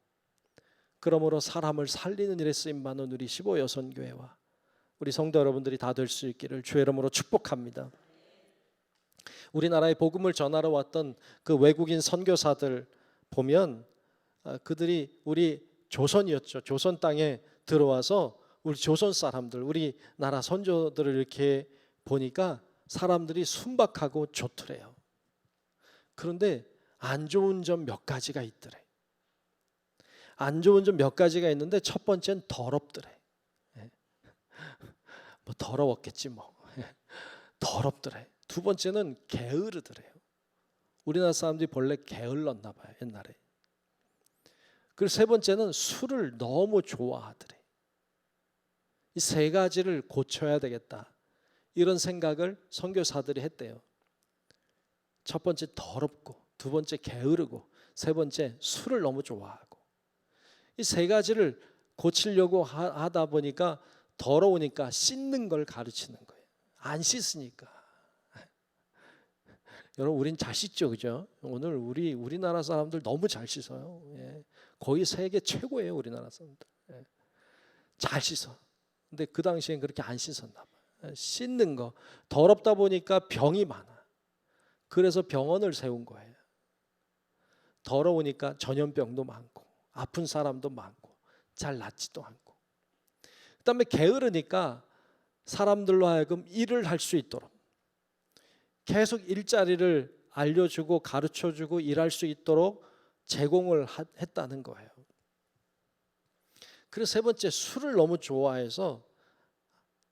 그러므로 사람을 살리는 일에 쓰임받는 우리 15여선교회와 우리 성도 여러분들이 다 될 수 있기를 주의 이름으로 축복합니다. 우리나라에 복음을 전하러 왔던 그 외국인 선교사들 보면 그들이 우리 조선이었죠. 조선 땅에 들어와서 우리 조선 사람들, 우리나라 선조들을 이렇게 보니까 사람들이 순박하고 좋더래요. 그런데 안 좋은 점 몇 가지가 있더래. 안 좋은 점 몇 가지가 있는데 첫 번째는 더럽더래. 뭐 더러웠겠지 뭐. 더럽더래. 두 번째는 게으르더래요. 우리나라 사람들이 본래 게을렀나 봐요, 옛날에. 그리고 세 번째는 술을 너무 좋아하더래. 이 세 가지를 고쳐야 되겠다, 이런 생각을 선교사들이 했대요. 첫 번째 더럽고, 두 번째 게으르고, 세 번째 술을 너무 좋아하고. 이 세 가지를 고치려고 하다 보니까 더러우니까 씻는 걸 가르치는 거예요. 안 씻으니까. 여러분, 우린 잘 씻죠, 그죠? 오늘 우리나라 사람들 너무 잘 씻어요. 예. 거의 세계 최고예요, 우리나라 사람들. 예. 잘 씻어. 근데 그 당시엔 그렇게 안 씻었나 봐요. 씻는 거 더럽다 보니까 병이 많아. 그래서 병원을 세운 거예요. 더러우니까 전염병도 많고 아픈 사람도 많고 잘 낫지도 않고. 그다음에 게으르니까 사람들로 하여금 일을 할 수 있도록 계속 일자리를 알려주고 가르쳐주고 일할 수 있도록 제공을 했다는 거예요. 그래서 세 번째, 술을 너무 좋아해서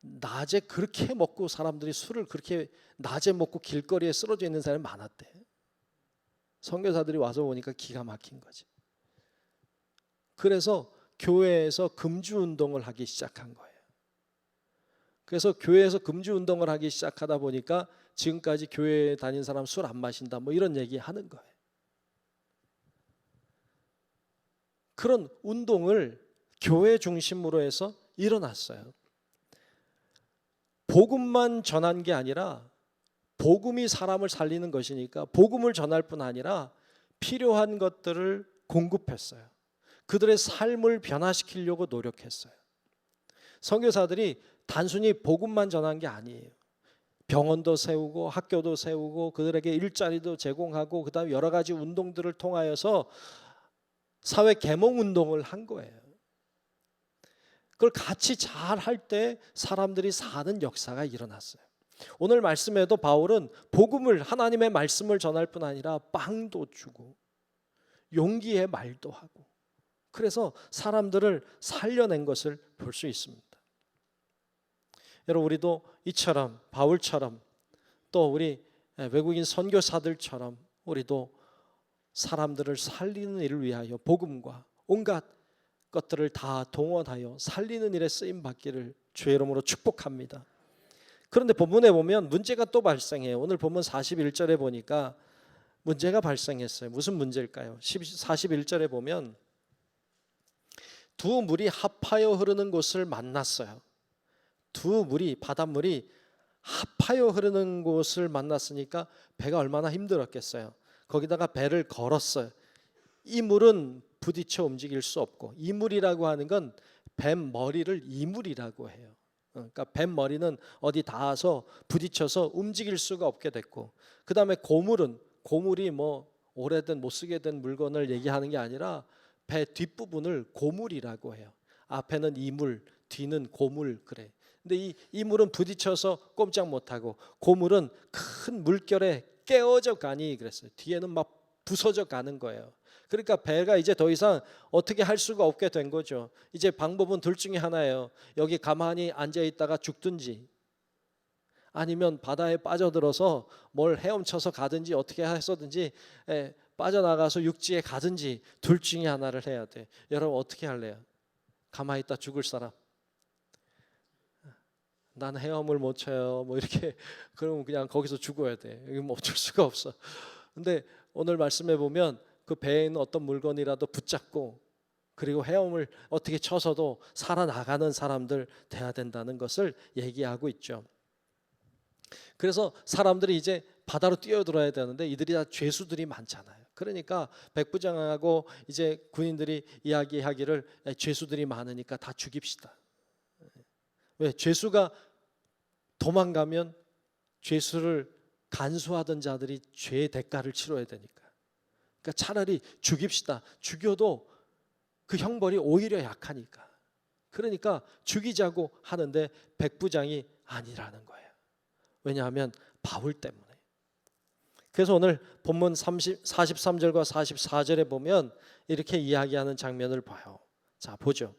낮에 그렇게 먹고, 사람들이 술을 그렇게 낮에 먹고 길거리에 쓰러져 있는 사람이 많았대. 선교사들이 와서 보니까 기가 막힌 거지. 그래서 교회에서 금주 운동을 하기 시작한 거예요. 그래서 교회에서 금주 운동을 하기 시작하다 보니까 지금까지 교회에 다닌 사람 술 안 마신다 뭐 이런 얘기 하는 거예요. 그런 운동을 교회 중심으로 해서 일어났어요. 복음만 전한 게 아니라, 복음이 사람을 살리는 것이니까 복음을 전할 뿐 아니라 필요한 것들을 공급했어요. 그들의 삶을 변화시키려고 노력했어요. 선교사들이 단순히 복음만 전한 게 아니에요. 병원도 세우고 학교도 세우고 그들에게 일자리도 제공하고 그다음에 여러 가지 운동들을 통하여서 사회 계몽 운동을 한 거예요. 그걸 같이 잘 할 때 사람들이 사는 역사가 일어났어요. 오늘 말씀에도 바울은 복음을, 하나님의 말씀을 전할 뿐 아니라 빵도 주고 용기의 말도 하고, 그래서 사람들을 살려낸 것을 볼 수 있습니다. 여러분, 우리도 이처럼 바울처럼 또 우리 외국인 선교사들처럼 우리도 사람들을 살리는 일을 위하여 복음과 온갖 것들을 다 동원하여 살리는 일에 쓰임 받기를 주의 이름으로 축복합니다. 그런데 본문에 보면 문제가 또 발생해요. 오늘 본문 41절에 보니까 문제가 발생했어요. 무슨 문제일까요? 41절에 보면 두 물이 합하여 흐르는 곳을 만났어요. 두 물이, 바닷물이 합하여 흐르는 곳을 만났으니까 배가 얼마나 힘들었겠어요. 거기다가 배를 걸었어요. 이 물은 부딪혀 움직일 수 없고, 이 물이라고 하는 건 뱀 머리를 이물이라고 해요. 그러니까 뱀 머리는 어디 닿아서 부딪혀서 움직일 수가 없게 됐고, 그 다음에 고물이 뭐 오래된 못 쓰게 된 물건을 얘기하는 게 아니라 배 뒷부분을 고물이라고 해요. 앞에는 이물, 뒤는 고물, 그래. 근데 이 물은 부딪혀서 꼼짝 못하고, 고물은 큰 물결에 깨어져 가니 그랬어요. 뒤에는 막 부서져 가는 거예요. 그러니까 배가 이제 더 이상 어떻게 할 수가 없게 된 거죠. 이제 방법은 둘 중에 하나예요. 여기 가만히 앉아 있다가 죽든지, 아니면 바다에 빠져들어서 뭘 헤엄쳐서 가든지 어떻게 해서든지 빠져나가서 육지에 가든지, 둘 중에 하나를 해야 돼. 여러분, 어떻게 할래요? 가만히 있다 죽을 사람. 난 헤엄을 못 쳐요. 뭐 이렇게 그러면 그냥 거기서 죽어야 돼. 이거 뭐 어쩔 수가 없어. 근데 오늘 말씀해 보면 그 배에 있는 어떤 물건이라도 붙잡고 그리고 헤엄을 어떻게 쳐서도 살아나가는 사람들 돼야 된다는 것을 얘기하고 있죠. 그래서 사람들이 이제 바다로 뛰어들어야 되는데 이들이 다 죄수들이 많잖아요. 그러니까 백부장하고 이제 군인들이 이야기하기를 죄수들이 많으니까 다 죽입시다. 왜? 죄수가 도망가면 죄수를 간수하던 자들이 죄의 대가를 치러야 되니까. 그러니까 차라리 죽입시다. 죽여도 그 형벌이 오히려 약하니까. 그러니까 죽이자고 하는데 백부장이 아니라는 거예요. 왜냐하면 바울 때문에. 그래서 오늘 본문 43절과 44절에 보면 이렇게 이야기하는 장면을 봐요. 자, 보죠.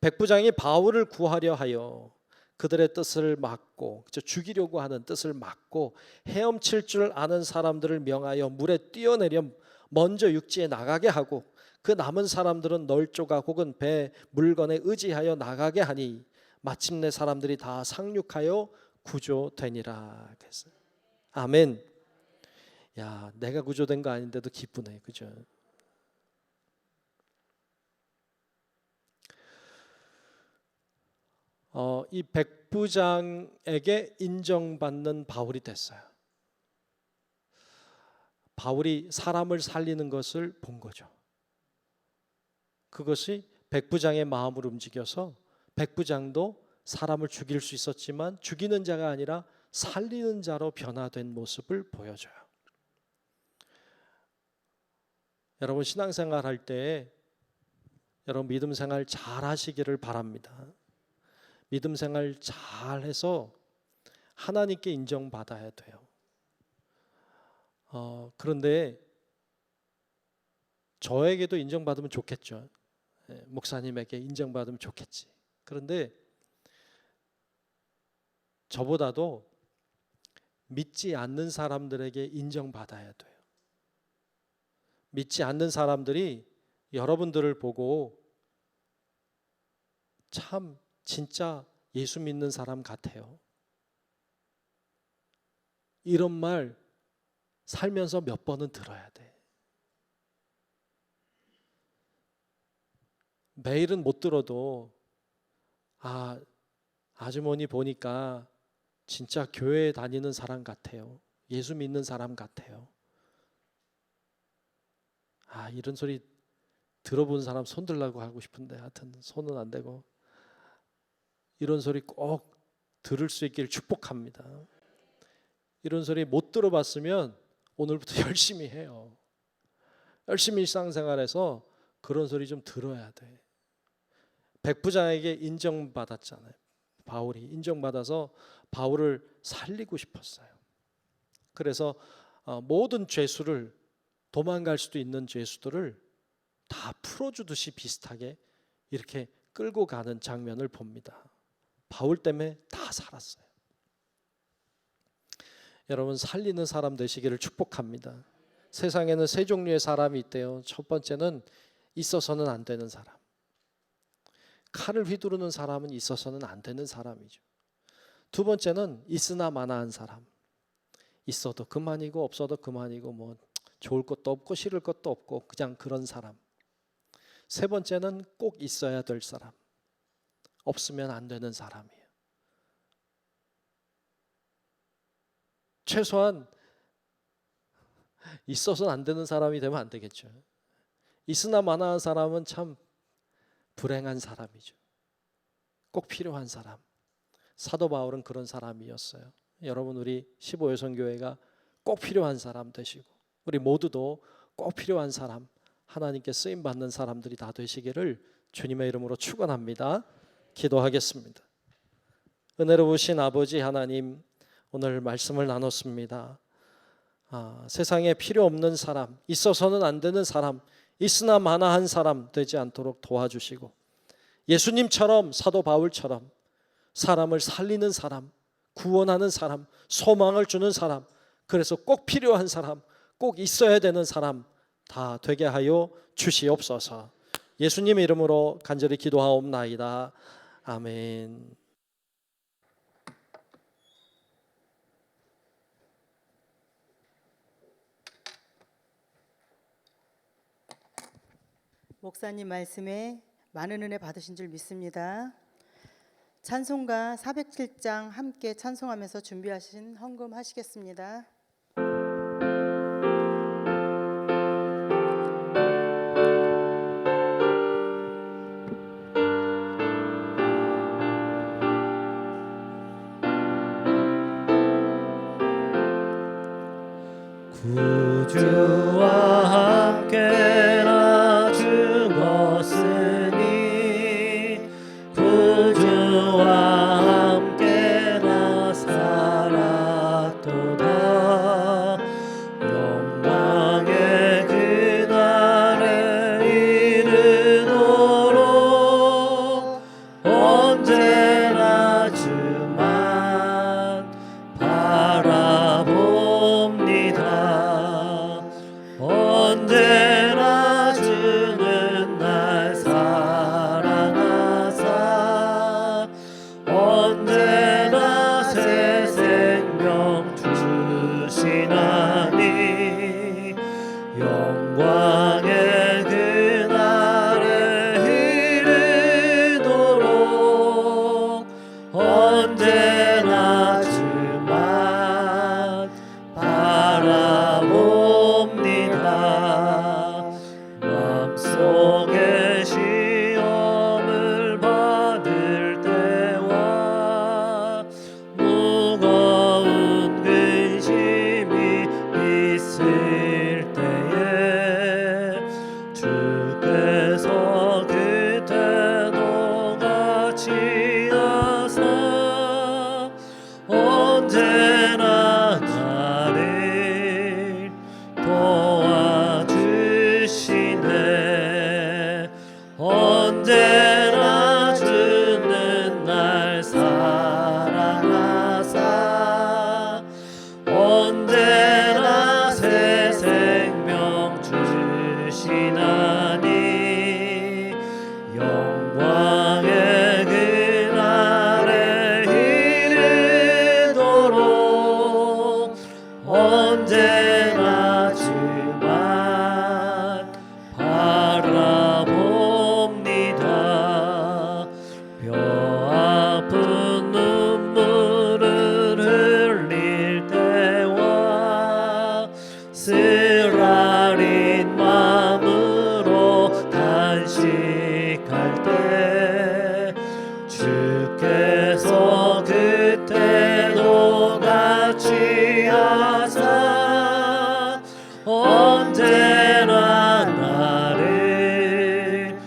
백부장이 바울을 구하려 하여 그들의 뜻을 막고 죽이려고 하는 뜻을 막고 헤엄칠 줄 아는 사람들을 명하여 물에 뛰어내려 먼저 육지에 나가게 하고 그 남은 사람들은 널조각 혹은 배 물건에 의지하여 나가게 하니 마침내 사람들이 다 상륙하여 구조되니라. 그랬어요. 아멘. 야, 내가 구조된 거 아닌데도 기쁘네, 그죠? 이 백부장에게 인정받는 바울이 됐어요. 바울이 사람을 살리는 것을 본 거죠. 그것이 백부장의 마음을 움직여서 백부장도 사람을 죽일 수 있었지만 죽이는 자가 아니라 살리는 자로 변화된 모습을 보여줘요. 여러분 신앙생활 할 때 여러분 믿음 생활 잘 하시기를 바랍니다. 믿음 생활 잘 해서 하나님께 인정받아야 돼요. 그런데 저에게도 인정받으면 좋겠죠. 목사님에게 인정받으면 좋겠지. 그런데 저보다도 믿지 않는 사람들에게 인정받아야 돼요. 믿지 않는 사람들이 여러분들을 보고 참 진짜 예수 믿는 사람 같아요. 이런 말 살면서 몇 번은 들어야 돼. 매일은 못 들어도 아주머니 보니까 진짜 교회에 다니는 사람 같아요. 예수 믿는 사람 같아요. 이런 소리 들어본 사람 손 들라고 하고 싶은데 하여튼 손은 안 되고 이런 소리 꼭 들을 수 있기를 축복합니다. 이런 소리 못 들어봤으면 오늘부터 열심히 해요. 열심히 일상생활에서 그런 소리 좀 들어야 돼. 백부장에게 인정받았잖아요. 바울이 인정받아서 바울을 살리고 싶었어요. 그래서 모든 죄수를 도망갈 수도 있는 죄수들을 다 풀어주듯이 비슷하게 이렇게 끌고 가는 장면을 봅니다. 바울 때문에 다 살았어요. 여러분 살리는 사람 되시기를 축복합니다. 세상에는 세 종류의 사람이 있대요. 첫 번째는 있어서는 안 되는 사람. 칼을 휘두르는 사람은 있어서는 안 되는 사람이죠. 두 번째는 있으나 마나한 사람. 있어도 그만이고 없어도 그만이고 뭐 좋을 것도 없고 싫을 것도 없고 그냥 그런 사람. 세 번째는 꼭 있어야 될 사람. 없으면 안 되는 사람이에요. 최소한 있어서는 안 되는 사람이 되면 안 되겠죠. 있으나 마나한 사람은 참 불행한 사람이죠. 꼭 필요한 사람. 사도 바울은 그런 사람이었어요. 여러분 우리 15여성교회가 꼭 필요한 사람 되시고 우리 모두도 꼭 필요한 사람, 하나님께 쓰임받는 사람들이 다 되시기를 주님의 이름으로 축원합니다. 기도하겠습니다. 은혜로우신 아버지 하나님, 오늘 말씀을 나눴습니다. 세상에 필요 없는 사람, 있어서는 안 되는 사람, 있으나 마나한 사람 되지 않도록 도와주시고 예수님처럼 사도 바울처럼 사람을 살리는 사람, 구원하는 사람, 소망을 주는 사람, 그래서 꼭 필요한 사람, 꼭 있어야 되는 사람 다 되게 하여 주시옵소서. 예수님의 이름으로 간절히 기도하옵나이다. 아멘. 목사님 말씀에 많은 은혜 받으신 줄 믿습니다. 찬송가 407장 함께 찬송하면서 준비하신 헌금 하시겠습니다. 구주와 함께나 죽었으니 구주와 함께나 살았도다. 영광의 그날에 이르도록 언제나 주만 바라봅니다. 언제나 주는 날 사랑하사 언제나 새 생명 주시나니 영광의 그날에 이르도록 언제나 주만 바라봅니다. 마음속에 시험을 받을 때와 무거운 근심이 있을 때에 주께서 그때도 같이 하사 언제나 나를 도와주시네. 언제나 주는 날 사랑하사 언제나 새 생명 주시나니 영광의 그날에 이르도록 언제나 주만 바라봅니다. 뼈 아픈 눈물을 흘릴 때와 쓰라린 마음으로 단식할 때 주께서 그때도 같이 하사 언제나 나를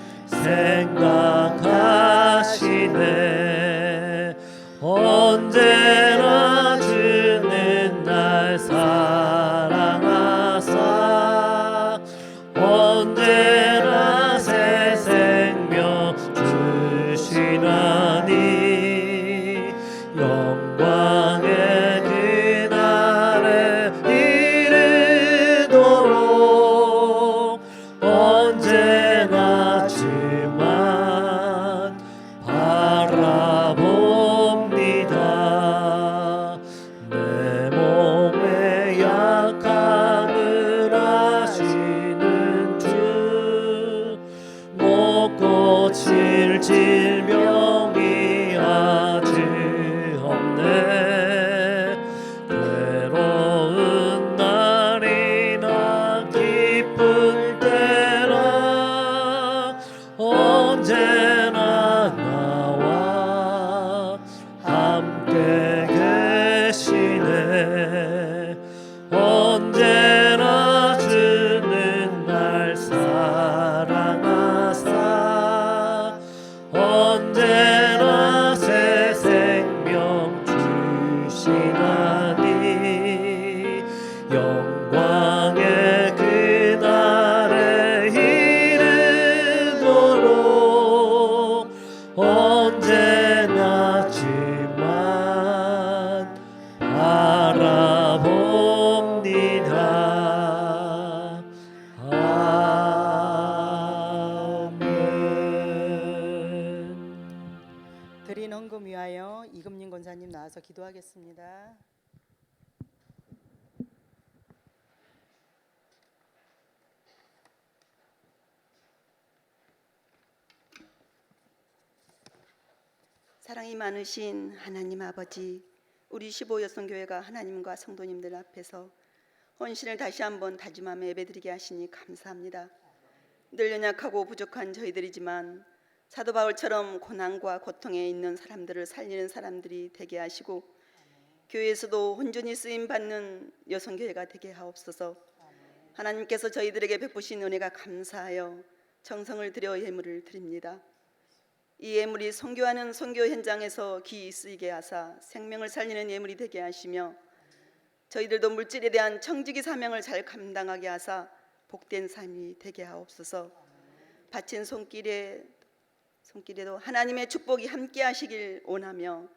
생각하시네. 언제나 주는 날 사랑하사 언제나 새 생명 주시나니 영광의 그날에 이르도록 언제나 주만 바라봅니다. 내 몸의 약함을 아시는 주 못 고칠 질병이 아직 없네. 괴로운 날이나 기쁜 때나 언제나 나와 함께 계시네. 언제나 주는 날 사랑하사 언제나 새 생명 주시나니 영광의 그날에 이르도록 언제나 주만 바라봅니다. 아멘. 나와서 기도하겠습니다. 사랑이 많으신 하나님 아버지, 우리 15여성교회가 하나님과 성도님들 앞에서 헌신을 다시 한번 다짐하며 예배드리게 하시니 감사합니다. 늘 연약하고 부족한 저희들이지만 사도 바울처럼 고난과 고통에 있는 사람들을 살리는 사람들이 되게 하시고 교회에서도 온전히 쓰임받는 여성교회가 되게 하옵소서. 하나님께서 저희들에게 베푸신 은혜가 감사하여 정성을 들여 예물을 드립니다. 이 예물이 선교하는 선교 현장에서 귀히 쓰이게 하사 생명을 살리는 예물이 되게 하시며 저희들도 물질에 대한 청지기 사명을 잘 감당하게 하사 복된 삶이 되게 하옵소서. 바친 손길에도 하나님의 축복이 함께 하시길 원하며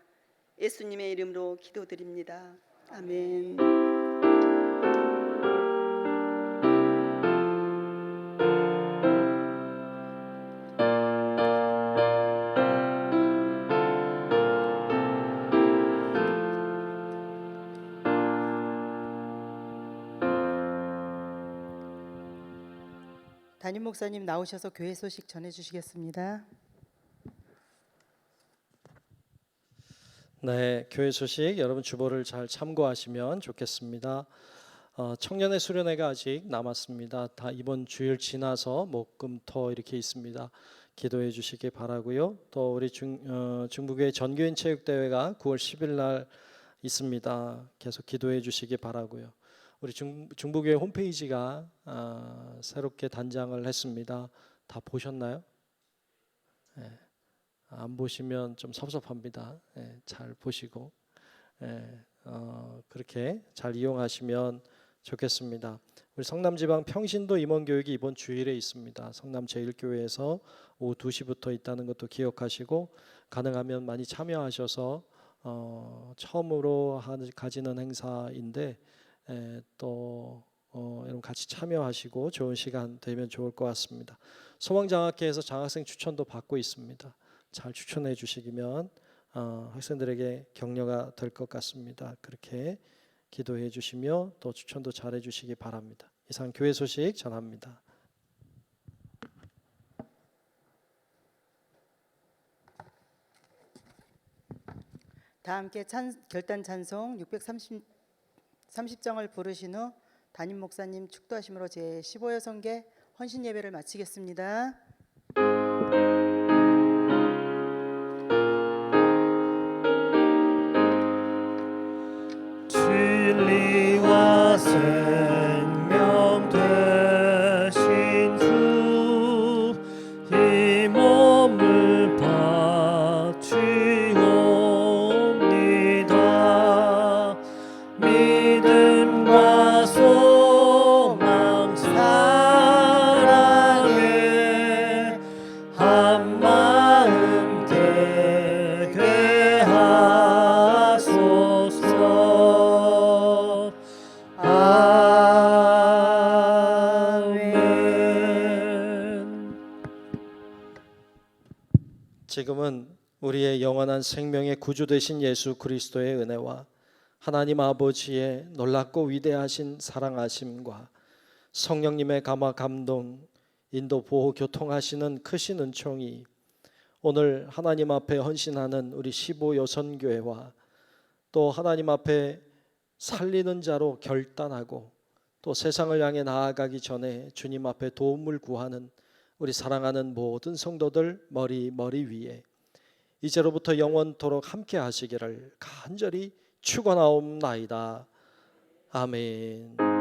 예수님의 이름으로 기도드립니다. 아멘. 담임 목사님 나오셔서 교회 소식 전해 주시겠습니다. 네, 교회 소식 여러분 주보를 잘 참고하시면 좋겠습니다. 청년의 수련회가 아직 남았습니다. 다 이번 주일 지나서 목, 금, 토 이렇게 있습니다. 기도해 주시기 바라고요. 또 우리 중부교회 전교인 체육대회가 9월 10일 날 있습니다. 계속 기도해 주시기 바라고요. 우리 중부교회 홈페이지가 새롭게 단장을 했습니다. 다 보셨나요? 네. 안 보시면 좀 섭섭합니다. 잘 보시고 그렇게 잘 이용하시면 좋겠습니다. 우리 성남지방 평신도 임원교육이 이번 주일에 있습니다. 성남 제1교회에서 오후 2시부터 있다는 것도 기억하시고 가능하면 많이 참여하셔서 처음으로 가지는 행사인데 또 여러분 같이 참여하시고 좋은 시간 되면 좋을 것 같습니다. 소망장학회에서 장학생 추천도 받고 있습니다. 잘 추천해 주시면 학생들에게 격려가 될 것 같습니다. 그렇게 기도해 주시며 또 추천도 잘해 주시기 바랍니다. 이상 교회 소식 전합니다. 다 함께 결단 찬송 630정을 부르신 후 담임 목사님 축도하심으로 제15여성계 헌신 예배를 마치겠습니다. 진리와 생명 되신 주, 이 몸을 바치옵니다. 믿음과 소망 사랑에 한 마음 되게 하소서. 아멘. 지금은 우리의 영원한 생명의 구주 되신 예수 그리스도의 은혜와 하나님 아버지의 놀랍고 위대하신 사랑하심과 성령님의 감화 감동 인도 보호 교통하시는 크신 은총이 오늘 하나님 앞에 헌신하는 우리 15여선교회와 또 하나님 앞에 살리는 자로 결단하고 또 세상을 향해 나아가기 전에 주님 앞에 도움을 구하는 우리 사랑하는 모든 성도들 머리 위에 이제로부터 영원토록 함께 하시기를 간절히 축원하옵나이다. 아멘.